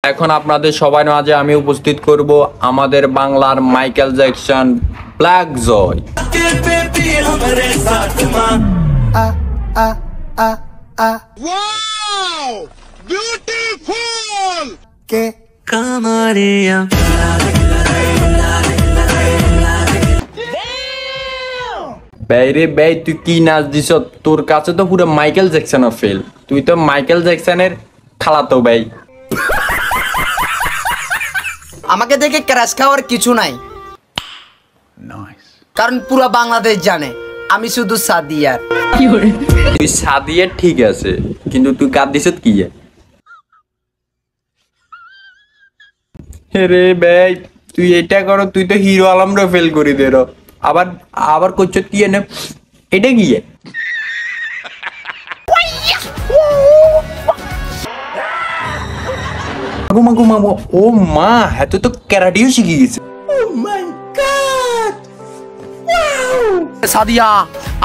এখন আপনাদের সবাই মাঝে আমি উপস্থিত করব আমাদের বাংলার মাইকেল জ্যাকসন ব্ল্যাক জয়। বেরে বেই তুই কি নাচ দিছ, তোর কাছে তো পুরো মাইকেল জ্যাকসনের ফেল। তুই তো মাইকেল জ্যাকসনের খালাতো ভাই। আমাকে দেখে ক্র্যাশ খাওয়ার কিছু নাই, কারণ পুরো বাংলাদেশ জানে আমি শুধু সাদিয়ার। তুই সাদিয়ার ঠিক আছে, কিন্তু তুই কাঁদ দিছ কি? রে ভাই তুই এটা করো, তুই তো হিরো আলমরে ফেল করি দে। আবার আবার করছো কি এনে এটা কি? ও মা, এত তো ক্যারাটিও শিখে গেছে। সাদিয়া,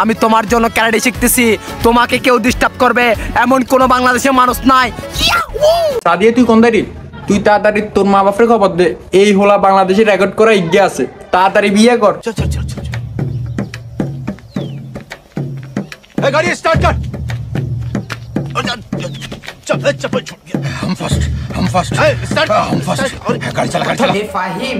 আমি তোমার জন্য ক্যারাটে শিখতেছি, তোমাকে কেউ ডিস্টার্ব করবে এমন কোন বাংলাদেশের মানুষ নাই। সাদিয়া তুই কোন দাঁড়ি? তুই তাড়াতাড়ি তোর মা বাপের খবর দে, এই হলা বাংলাদেশে রেকর্ড করা ইজ্ঞা আছে, তাড়াতাড়ি বিয়ে কর। गाड़ी स्टार्ट कर। चप्पल छोड़ गया। हम फर्स्ट स्टार्ट हम फर्स्ट गाड़ी चला ফাহিম,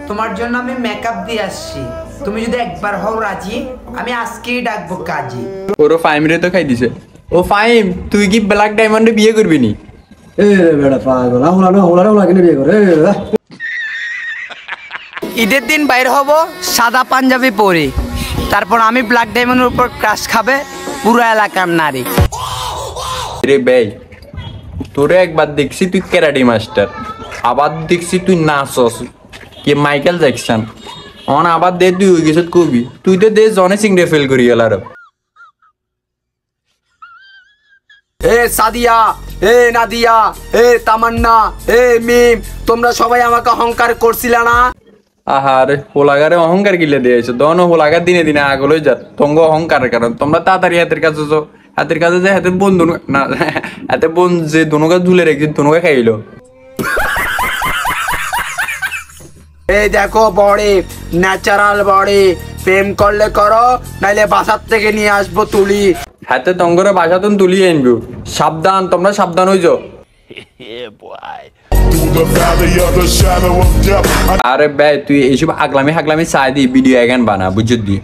তোমার জন্য আমি মেকআপ দিয়ে আসছি, তুমি যদি একবার হও রাজি, আমি আজকেই ডাকবো কাজী। ওরও ফাইম রে তো খাই দিছে। ও ফাইম, তুই কি ব্ল্যাক ডায়মন্ডে বিয়ে করবি নি? ঈদের দিন বাইর হব সাদা পাঞ্জাবি পরে, তারপর আমি ব্ল্যাক ডায়মন্ডের উপর ক্রাশ খাবে পুরো এলাকার নারী। রে ভাই, তোরে একবার দেখছি তুই ক্যারাটে মাস্টার, আবার দেখছি তুই নাচস কি মাইকেল জ্যাকসন। অন আবার দে তুই হয়ে গেছ কবি। তুই তো দে জনে সিং রে ফেল করি গেল। আর এ সাদিয়া, এ নাদিয়া, এ তামান্না, এ মিম, তোমরা সবাই আমাকে অহংকার করছিল না? আহার হোলাগারে অহংকার গিলে দিয়েছো, দন হোলাগার দিনে দিনে আগলই যা তঙ্গ অহংকারের কারণ। তোমরা তাড়াতাড়ি হাতের কাছে যাও, হাতের কাছে যে হাতের বোন না হাতে বোন যে দুনুকা ঝুলে রেখেছে দুনুকা খাইলো। এই দেখো বডি, ন্যাচারাল বডি, প্রেম করলে করো, নাইলে বাসার থেকে নিয়ে আসবো তুলি। হাতে তঙ্গরে বাসাতন তুলিয়ে আনবো। সাবধান, তোমরা সাবধান হয়ে যাও। আরে ভাই তুই এইসব আগলামি হাগলামি চাই দি ভিডিও এগান বানা, বুঝছি দি।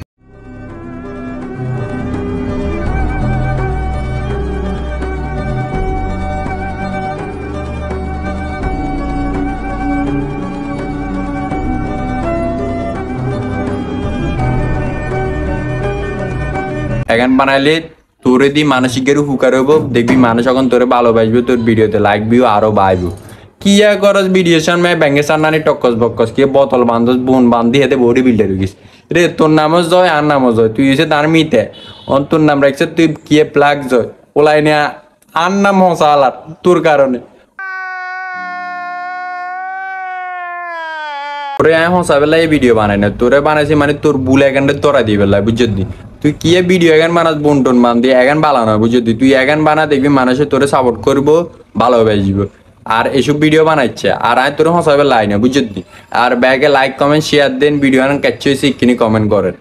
এগান বানাইলে তোরে দি মানসিকের হুকার হইব, দেখবি মানুষ এখন তোরে ভালোবাসবে, তোর ভিডিওতে লাইক ভিউ আরো বাড়বো। কি করস ভিডিও সামনে ব্যাঙ্গে সান্নানি টক্কস বক্কস কি বোতল বান্ধস বোন বান্ধি হেতে বডি বিল্ডার হয়ে গেছিস রে। তোর নামও জয় আর নামও জয়, তুই এসে তার মিতে অন তোর নাম রাখছে তুই কি প্লাগ জয় ওলাই নিয়ে আর নাম হসা আলার তোর কারণে। তোরে হসা বেলা এই ভিডিও বানাই না, তোরে বানাইছি মানে তোর বুল এখানটা তোরা দিয়ে বেলা, বুঝছি। তুই কি ভিডিও এগান বানাস বোন টোন বান্ধি এগান বালা নয়, বুঝছি। তুই এগান বানা দেখবি মানুষে তোরে সাপোর্ট করবো, ভালোবাসবো। আর এইসব ভিডিও বানাইছে আর আমি তোর হসাবে লাই না, বুঝছি। আর ব্যাগে লাইক কমেন্ট শেয়ার দেন, ভিডিও কাছে এসে কমেন্ট করেন।